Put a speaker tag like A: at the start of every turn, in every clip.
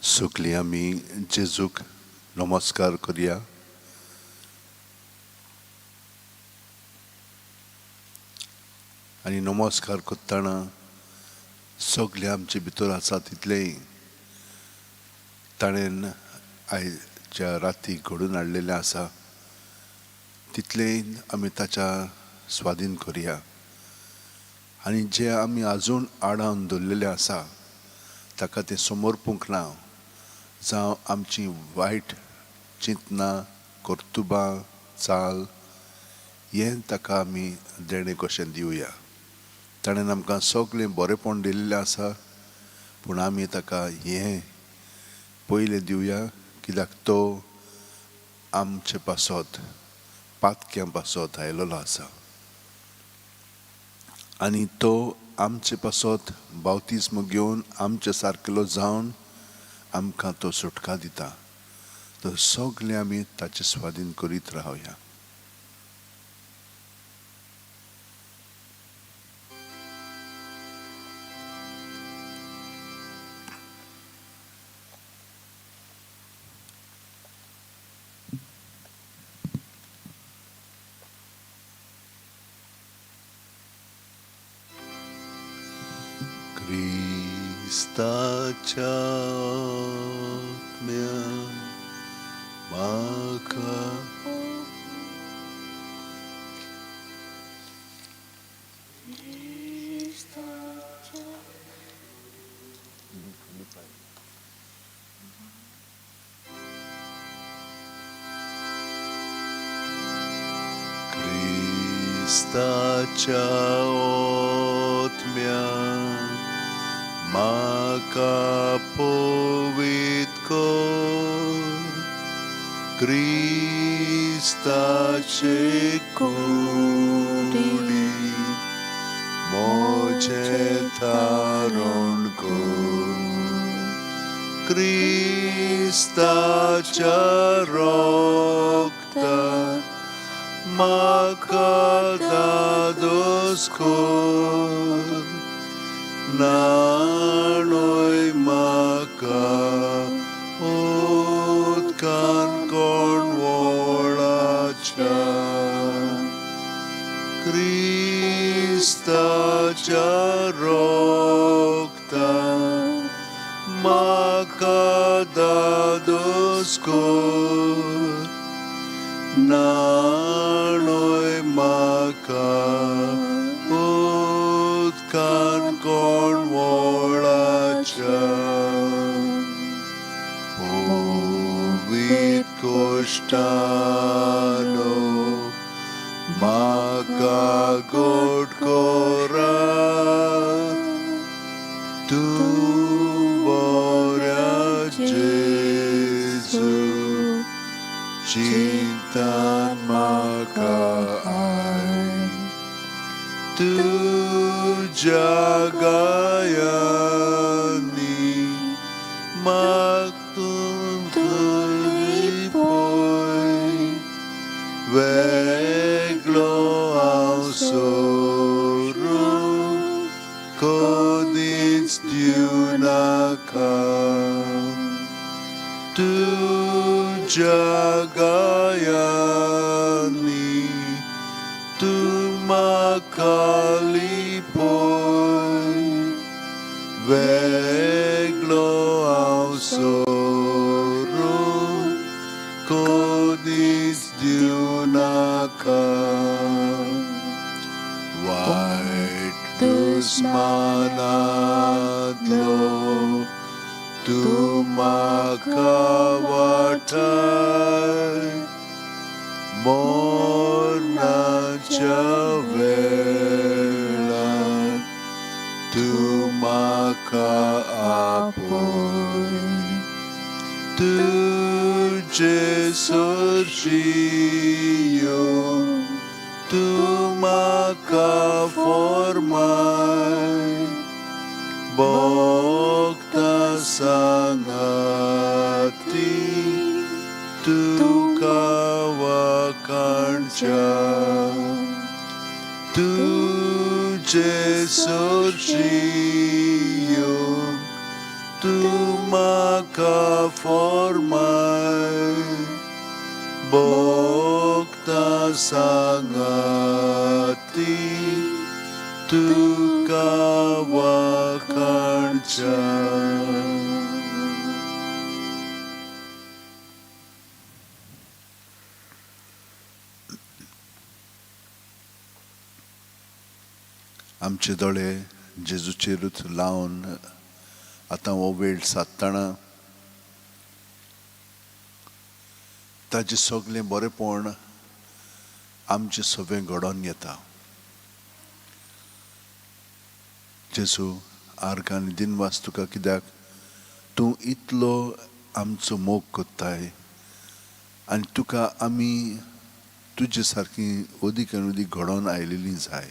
A: सगळीं आमी जेजूक नमस्कार करया. आनी नमस्कार करतना सगळे आमचे भितर आसा तितलें ताणें आयच्या राती घडून हाडलेलें आसा तितलें आमी ताच्या स्वाधीन करया. आनी जे आमी आजून आडावन दवरलेलें आसा ताका तें समर्पूंक ना. जावं आमची वायट चिंतनां कर्तुबां चाल हें ताका आमी देणें कशें दिवया. ताणें आमकां सगळें बरेंपण दिल्लें आसा पूण आमी ताका हें पयलें दिवया कित्याक तो आमचे पासत पातक्यां पासत आयिल्लो आसा आनी तो आमचे पासत बावतिस्म घेवन आमचे सारकेलो जावन आमकां तो सुटका दिता. तर सगळें आमी ताचें स्वाधीन करीत रावया. क्रिस्ताच्या आत्म्यान म्हाका क्रिस्ताच्या आत्म्यान म्हाका पवित्र कर. क्रिस्ताचे कुडी मोजें तारण कर. क्रिस्ताच्या रोगतान म्हाका दादोस कर. नाणोय म्हाका उदकान कोणवळाच्या. क्रिस्ताच्या रोगतान म्हाका दादोस कर. नाणोय म्हाका उदकान कोणवळाच्या. पवित्र कोश्टानो म्हाका गोड कोरा. तूं बऱ्या जेजू चिंतान म्हाका आय. तुज्या गायांनी म्हाका तुली पळय. वेगळो हांव सोडून कदींच दिवनाका. तुज्या गायांनी तूं म्हाका लिपय. वेगळो हांव सोडून कदींच दिवनाका. वायट दुस्मानांतलो तूं म्हाका वाटाय. मरणाच्या वेळार तूं म्हाका आपय. तुजे सोर्शियो तूं म्हाका फॉर्माय. भोगता सांगाती तुका वाखाणच्या. तुजे सोर्शियो तूं म्हाका फॉर्माय भोगता सांगाती तुका वाखाणच्या. आमचे दोळे जेजूचेरूच लावन आतां हो वेळ सादतना ताजें सगळें बरेंपण आमचें सगळें घडोवन येता. जेजू आर्ग आनी दिनवास तुका कित्याक तूं इतलो आमचो मोग कोत्ताय आनी तुका आमी तुजे सारकीं अदीक आनी अदीक घडोवन आयलेलीं जाय.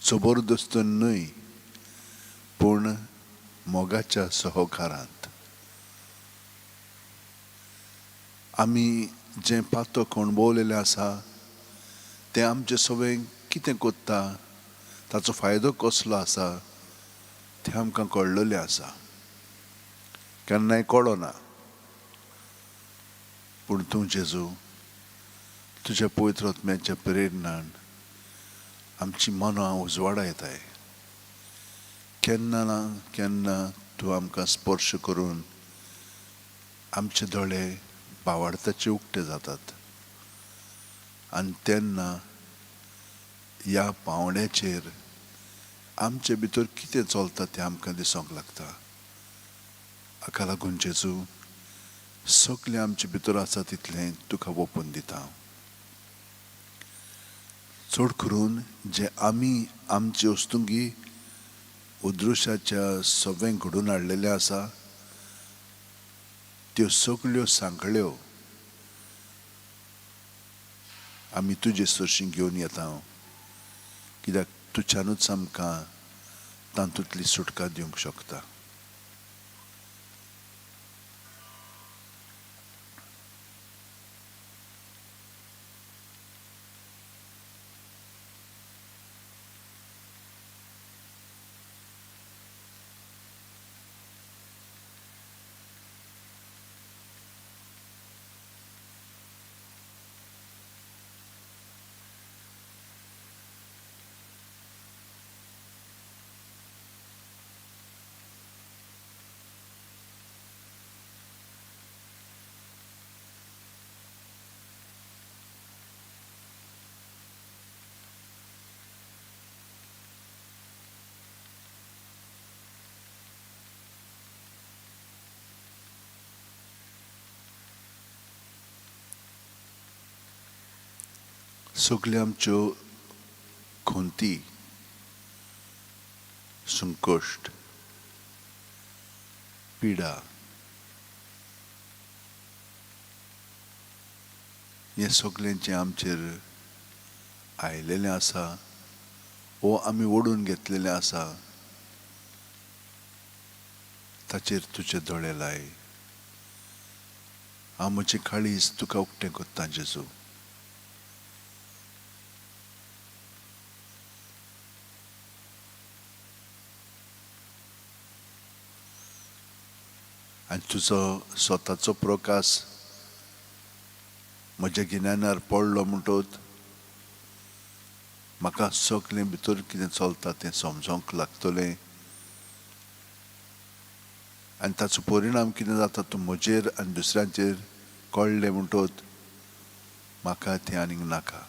A: जबरदस्त न्हय पूण मोगाच्या सहकारांत आमी जें पातक अणभवलेलें आसा तें आमचें सगळें कितें कोत्ता ताचो फायदो कसलो आसा तें आमकां कळलेलें आसा. केन्नाय कळना पूण तूं जेजू तुज्या पवित्र आत्म्याच्या प्रेरणान आमची मनां उजवाडायताय. केन्ना ना केन्ना तूं आमकां स्पर्श करून आमचे दोळे भावार्थाचे उक्ते जातात आनी तेन्ना ह्या पावंड्याचेर आमचे भितर कितें चलता तें आमकां दिसोंक लागता. हाका लागून जेजू सगलें आमचे भितर आसा तितलें तुका ओपून दिता. चड करून जे आमी आमचे वस्तुंगी उद्रुशाच्या सगळें घडोवन हाडलेलें आसा त्यो सगल्यो सांखळ्यो आमी तुजे सरशी घेवन येता कित्याक तुज्यानूच आमकां तातूंतली सुटका दिवंक शकता. सगल्यो आमच्यो खोंती संकश्ट पिडा हें सगलें जें आमचेर आयिल्लें आसा वो आमी ओडून घेतलेलें आसा ताचेर तुजे दोळे लाय. हांव म्हजें काळीज तुका उक्तें कोत्ता जेजू. आनी तुजो स्वताचो प्रकाश म्हज्या गिन्यानार पडलो म्हणटच म्हाका सगलें भितर कितें चलता तें समजोंक लागतलें आनी ताचो परिणाम कितें जाता तो म्हजेर आनी दुसऱ्यांचेर कळ्ळें म्हणटच म्हाका तें आनीक नाका.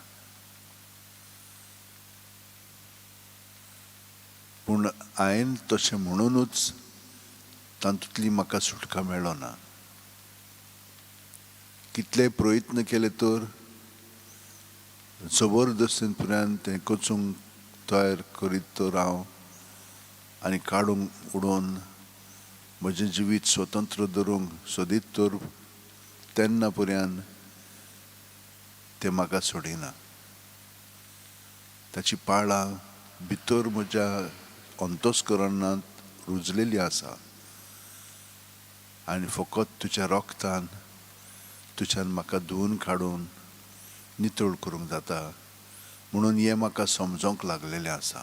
A: पूण हांवें तशें म्हणूनच तातूंतली म्हाका सुटका मेळ्ळो ना. कितलेय प्रयत्न केले तर जबरदस्तीन तें कचूंक तयार करीत तर हांव आनी काडूंक उडोवन म्हजें जिवीत स्वतंत्र धरूंक सोदीत तर तेन्ना पर्यंत तें म्हाका सोडिना. ताची पाळां भितर म्हज्या अंतस्करणांत रुजलेली आसा आनी फकत तुज्या रोगतान तुज्यान म्हाका धुवन काडून नितळ करूंक जाता म्हणून हें म्हाका समजोंक लागलेलें आसा.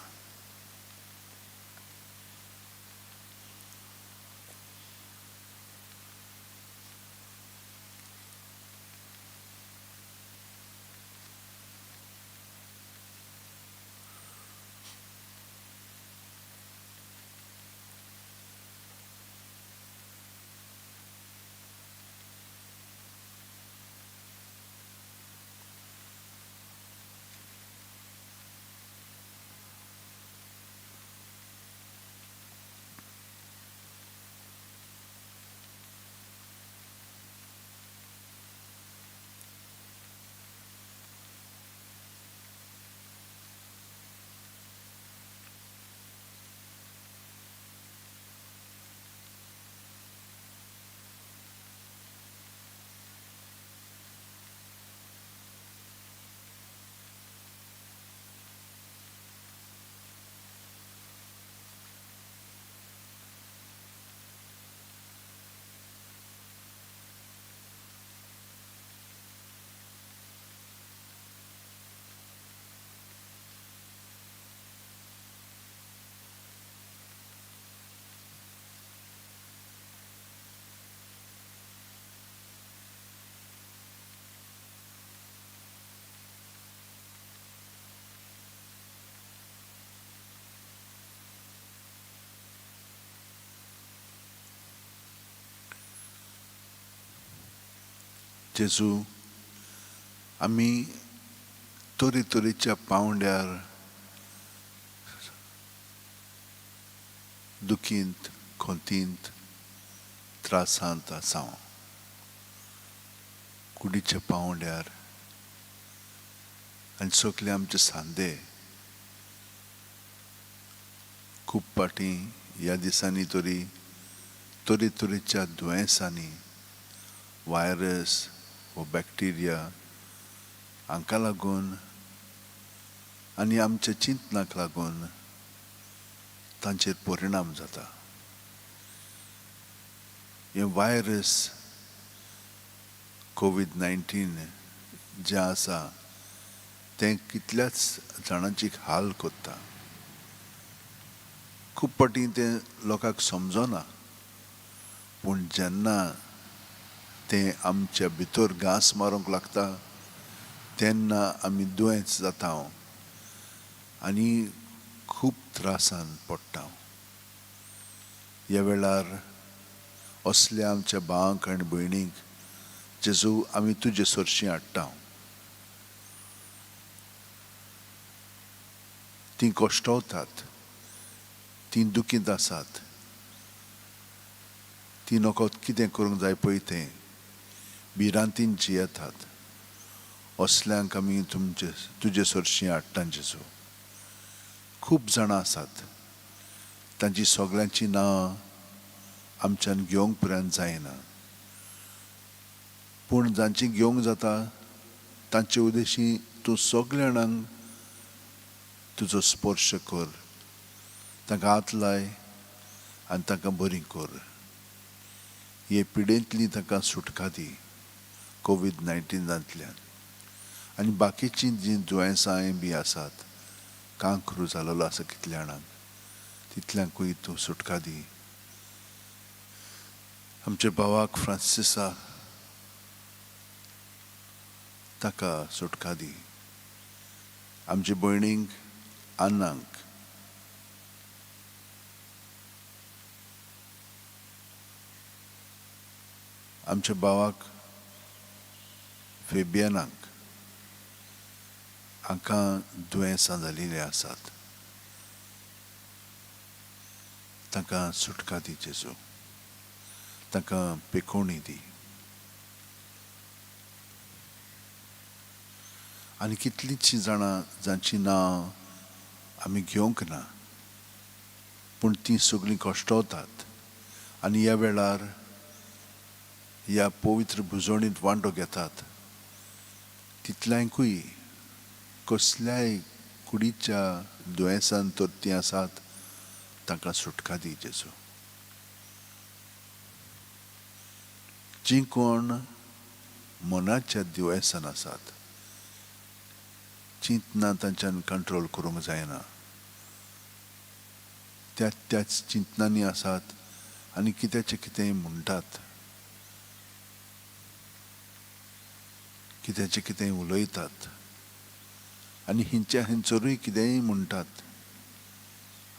A: जेजू आमी तरेतरेच्या पावंड्यार दुखींत खोंतींत त्रासांत आसा कुडीच्या पावंड्यार आनी सगळे आमचे सांदे खूब पाटी ह्या दिसांनी तरी तरेतरेच्या दुयेंसांनी वायरस व बॅक्टेरिया हांकां लागून आनी आमच्या चिंतनाक लागून तांचेर परिणाम जाता. हे वायरस कोविड-19 जें आसा तें कितल्याच जाणांची हाल कोत्ता. खूब पाटी तें लोकांक समजना, पूण जेन्ना तें आमच्या भितर घास मारूंक लागता तेन्ना आमी दुयेंत जाता आनी खूब त्रासान पडटा. ह्या वेळार असल्या आमच्या भावांक आनी भयणींक जेजू आमी तुजे सरशीं हाडटा. तीं कश्टावतात, तीं दुखींत आसात, तीं नकळत कितें करूंक जाय पळय तें भिरांतीन जियेतात. असल्यांक आमी तुजे सरशीं हाडटा जेजू. खूब जाणां आसात, तांची सगळ्यांची नांवां आमच्यान घेवंक पर्यंत जायना, पूण जांची घेवंक जाता तांचे उद्देशीं तूं सगळ्या जाणांक तुजो स्पर्श कर, तांकां हात लाय आनी तांकां बरीं कर. हे पिडेंतली तांकां सुटका दी कोविड-19 आनी बाकीचीं जीं दुयेंसांय बी आसात, कांक्रू जालोलो आसा कितल्या जाणांक, तितल्यांकूय तूं सुटका दी. आमच्या भावाक फ्रांसिसा ताका सुटका दी. आमचे भयणींक आन्नांक, आमच्या भावाक फेबियानाक हांकां दुयेंसां जाल्लीं आसात, तांकां सुटका दी जेजू, तांकां पेखोवणी दी. आनी कितलींशीं जाणां जांचीं नांव आमी घेवंक ना, पूण तीं सगळीं कश्टावतात आनी ह्या वेळार ह्या पवित्र भुजवणींत वांटो घेतात. तितल्यांकूय कसल्याय कुडीच्या दुयेंसान तर तीं आसात, तांकां सुटका दी जेजू. जीं कोण मनाच्या दुयेंसान आसात, चिंतना तांच्यान कंट्रोल करूंक जायना, त्याच चिंतनांनी आसात आनी कित्याचें कितेंय म्हणटात, कित्याचें कितेंय उलयतात आनी हेंचरूय कितेंय म्हणटात.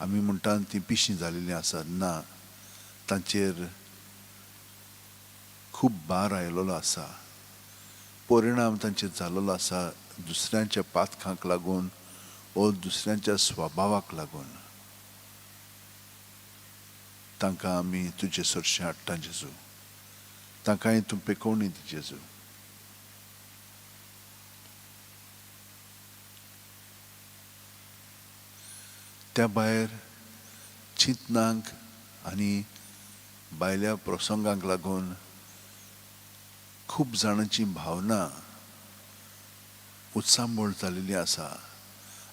A: आमी म्हणटात तीं पिशीं जालेलीं आसात. ना, तांचेर खूब भार आयलोलो आसा, परिणाम तांचेर जालोलो आसा दुसऱ्यांच्या पातकांक लागून वा दुसऱ्यांच्या स्वभावाक लागून. तांकां आमी तुजे सरशीं हाडटा जेजू, तांकांय तूं पेखोवणी दी जेजू. त्या भायर चिंतनांक आनी भायल्या प्रसंगांक लागून खूब जाणांची भावना उत्सांबळ जाल्ली आसा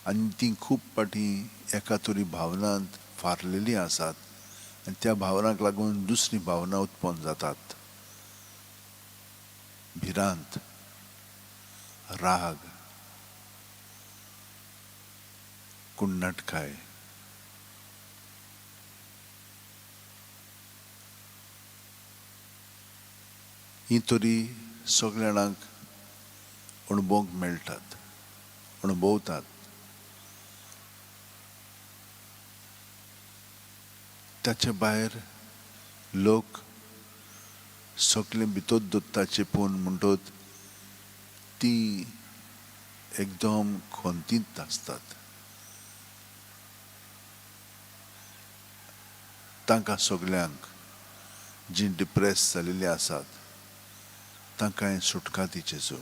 A: आनी तीं खूब पाटी एका तरी भावनांत फारलेलीं आसात आनी त्या भावनाक लागून दुसरी भावना उत्पन्न जातात. भिरांत, राग, कुण्णटकाय, ही तरी सगळ्या जाणांक अणभवूंक मेळटात, अणभवतात. ताचे भायर लोक सगळें भितर दोत्ताची पूण म्हणटत ती एकदम खोंतीत आसतात. तांकां सगल्यांक जीं डिप्रेस जाल्लीं आसात तांकां सुटका दी जेजू.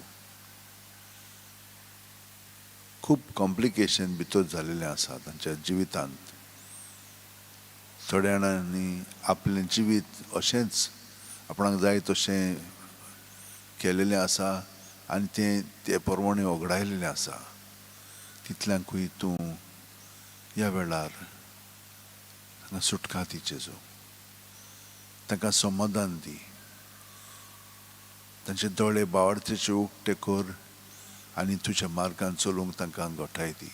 A: खूब कॉम्प्लिकेशन भितर जाल्लेलें आसा तांच्या जिवितांत. थोड्या जाणांनी आपलें जिवीत अशेंच आपणाक जाय तशें केलेलें आसा आनी ते प्रमाणे वगडायलेलें आसा. तितल्यांकूय तूं ह्या वेळार तांकां सुटका दी जेजू. तांकां समाधान दी. तांचे दोळे बावार्थेचे उक्ते कर आनी तुज्या मार्गान चलूंक तांकां घोटाय दी.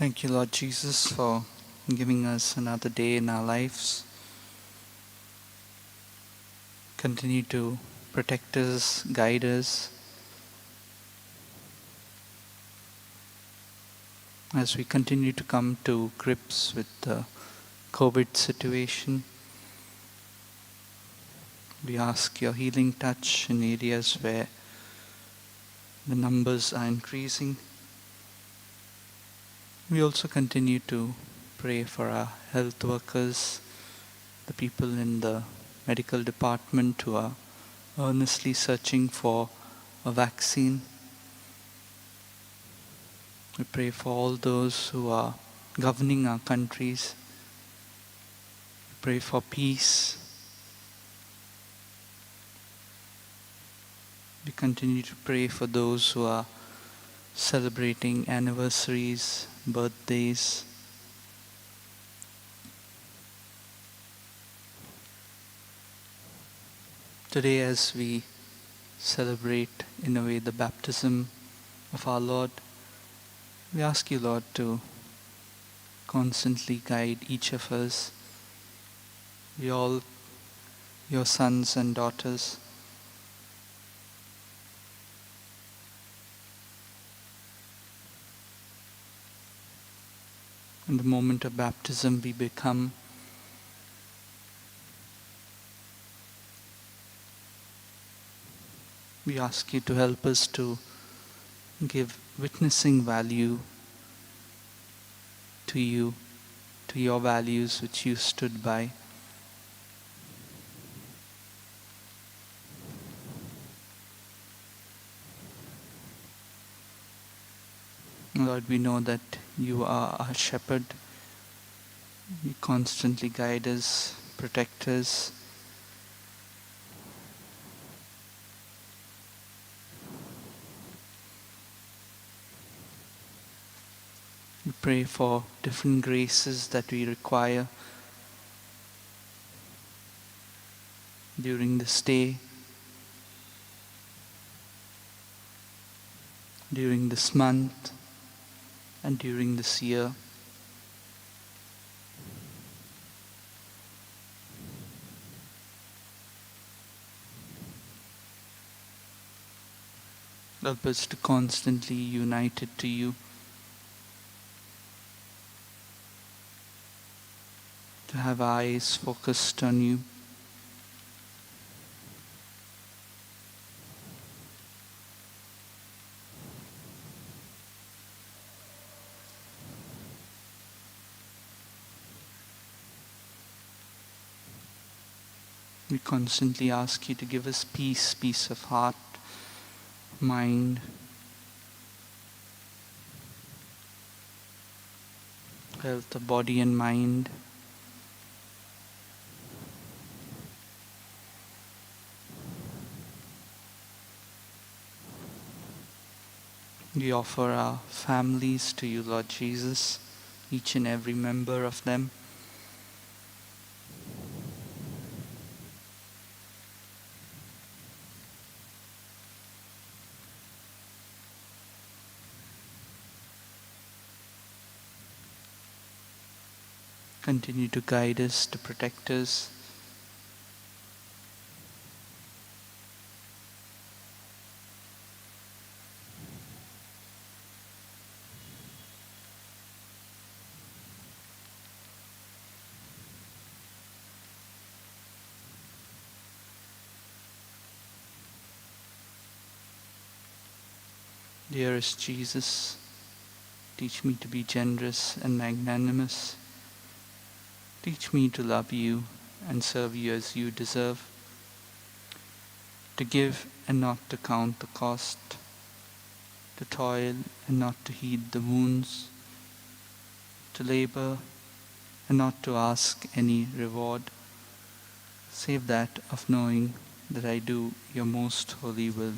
B: Thank you, Lord Jesus, for giving us another day in our lives. Continue to protect us, guide us, as we continue to come to grips with the COVID situation. We ask your healing touch in areas where the numbers are increasing. We also continue to pray for our health workers, the people in the medical department who are earnestly searching for a vaccine. We pray for all those who are governing our countries. We pray for peace. We continue to pray for those who are celebrating anniversaries, birthdays. Today, as we celebrate in a way the baptism of our Lord, we ask you, Lord, to constantly guide each of us. We all, your sons and daughters. In the moment of baptism, we become we ask you to help us to give witnessing value to you, to your values which you stood by. Lord, we know that you are our shepherd. You constantly guide us, protect us. We pray for different graces that we require during this day, during this month, and during this year. Help us to constantly united to you, to have our eyes focused on you. We constantly ask you to give us peace, peace of heart, mind, health of body and mind. We offer our families to you, Lord Jesus, each and every member of them. Continue to guide us, to protect us. Dearest Jesus, teach me to be generous and magnanimous. Teach me to love you and serve you as you deserve, to give and not to count the cost, to toil and not to heed the wounds, to labor and not to ask any reward, save that of knowing that I do your most holy will.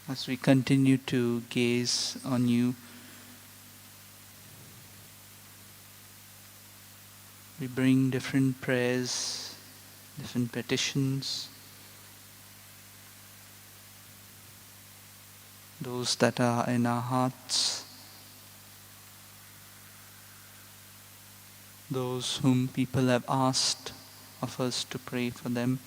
B: As we continue to gaze on you, we bring different prayers, different petitions, those that are in our hearts, those whom people have asked of us to pray for them.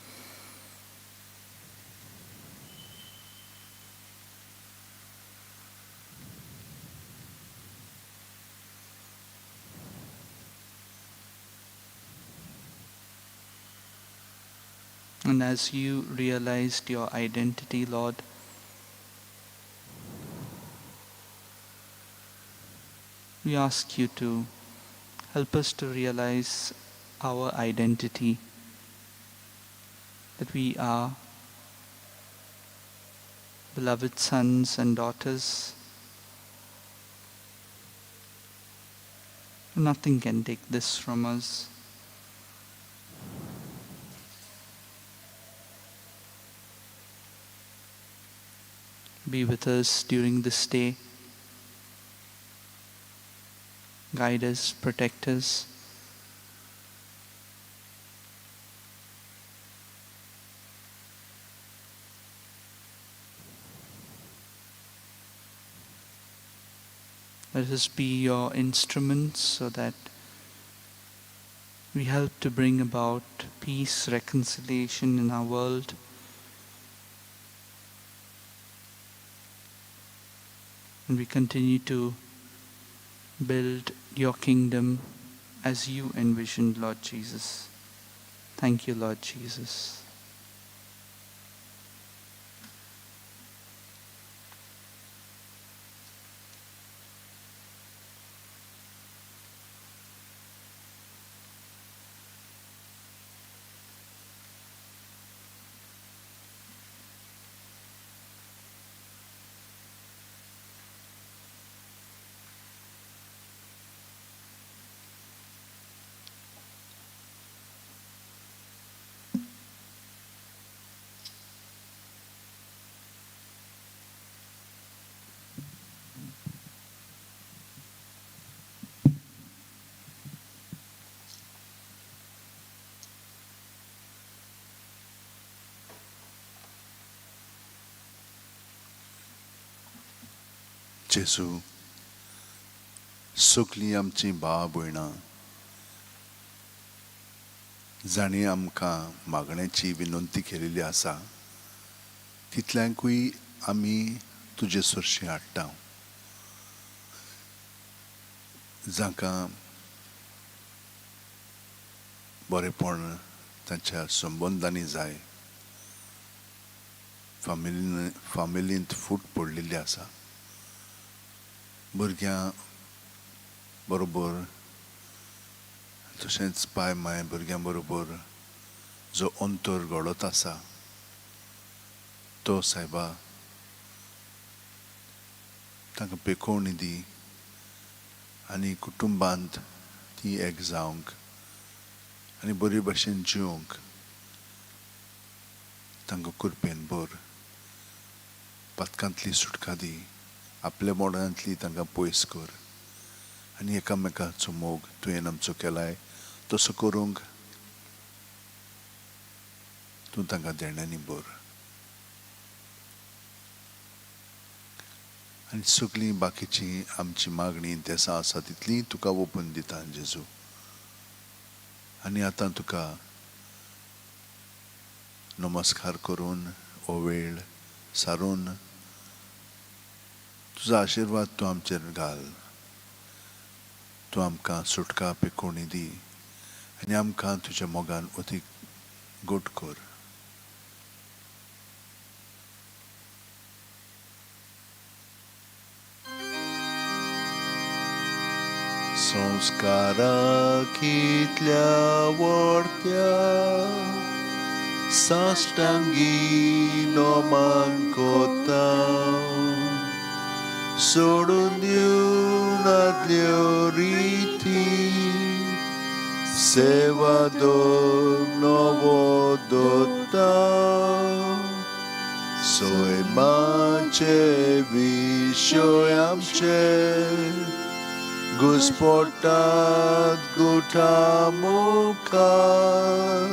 B: And as you realized your identity, Lord, we ask you to help us to realize our identity that we are beloved sons and daughters. Nothing can take this from us. Be with us during this day. Guide us, protect us. Let us be your instruments so that we help to bring about peace, reconciliation in our world. And we continue to build your kingdom as you envisioned, Lord Jesus. Thank you, Lord Jesus.
A: जेजू, सगलीं आमचीं भाव भयणां जाणीं आमकां मागण्याची विनंती केलेली आसा, तितल्यांकूय आमी तुजे सुरशीं हाडटा. जांकां बरेपण तांच्या संबंदांनी जाय, फामिलींत फूट पडलेली आसा, भुरग्यां बरोबर तशेंच बाय माय भुरग्यां बरोबर जो अंतर घडत आसा, तो सायबा तांकां पेखोवणी दी आनी कुटुंबांत ती एक जावंक आनी बरे भाशेन जिवंक तांकां कुरपेन भर. पातकांतली सुटका दी, आपल्या मोडांतली तांकां पयस कर आनी एकामेकाचो मोग तुवें आमचो केलाय तसो करूंक तूं तांकां देण्यानी भर. आनी सगलीं बाकीची आमची मागणी देसां आसा तितलीं तुका ओपून दिता जेजू. आनी आतां तुका नमस्कार करून हो वेळ सारून तुजो आशिर्वाद तूं आमचेर घाल. तूं आमकां सुटका पेखोवणी दी आनी आमकां तुज्या मोगान अदीक घट कर. संस्काराक इतल्या व्हडत्या साश्टांगी नोमान कोता, सोडून दिवन आदल्यो रिती सेवा नवो दोता. सैमाचे विशय आमचे घुस्पोटात गुठा मुखार,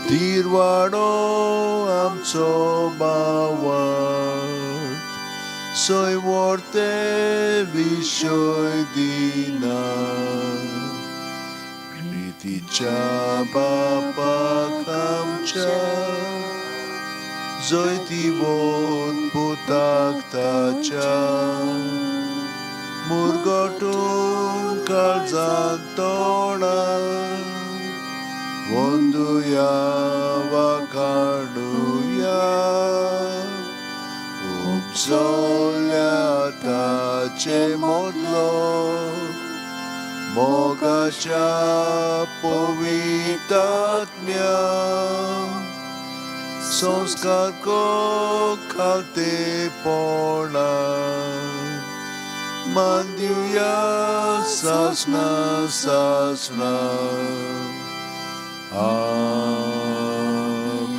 A: तिरवाडो आमचो बावार्थ सोय व्हडते विशय दिना. प्रितीच्या बापाक आमच्या जंय ती वोत पुताक ताच्या, मुरगोटून काळजांत तोडान वंदुया वा काडुया. उपजोल्या ताचे मोदलो मोगाच्या पवित्र आत्म्या संस्कार को खाते पोळा मान देऊया सासना सासना आमेन.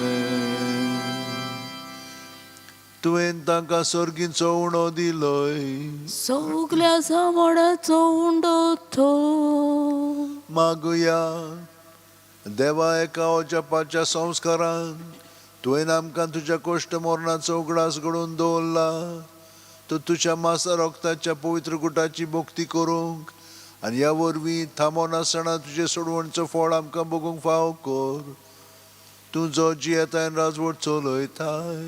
A: तुवें तांकां सर्गीचो उणो दिलोय
C: सगल्या सांबाळाचो उंडो थो
A: मागुया. देवा एका जपाच्या संस्कारान तुवें आमकां तुज्या कोश्ट मरणाचो उगडास घडोवन दवरला. तूं तुज्या मासा रोगताच्या पवित्र गुटाची भक्ती करूंक आनी ह्या वरवीं थांबोन आसतना तुजे सोडवणचो फळ आमकां भोगूंक फाव कर. तूं जो जियेताय आनी राजवट चलयताय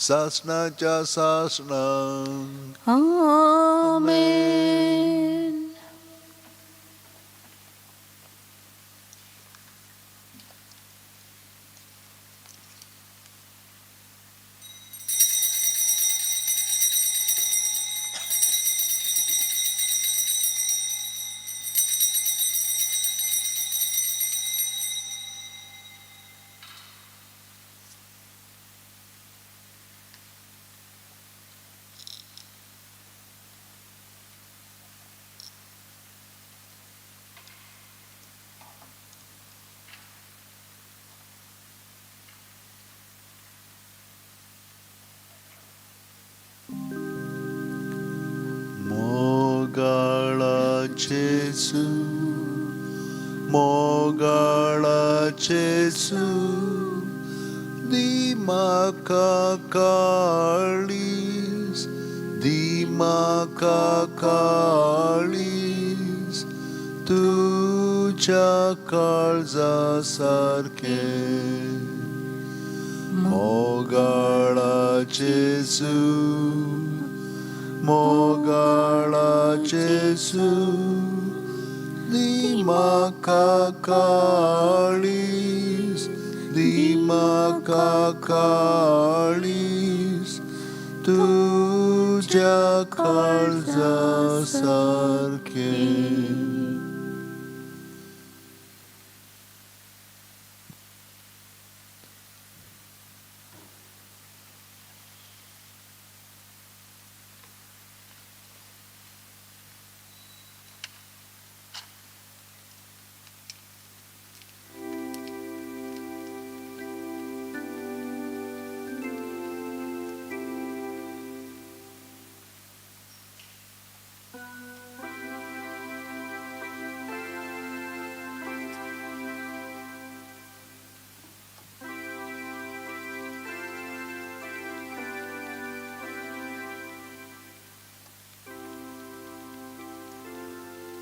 A: सासणाच्या सासणांक.
C: आमेन.
A: मोगाळाचेसु मोगाळाचेसु दिमाका काळीस दिमाका काळीस तुझ्या काळजा सारखे मोगाळाचेसु मोगाळाचेसु दिमाका काळीस दिमाका काळीस तुझ्या काळजा सारखे.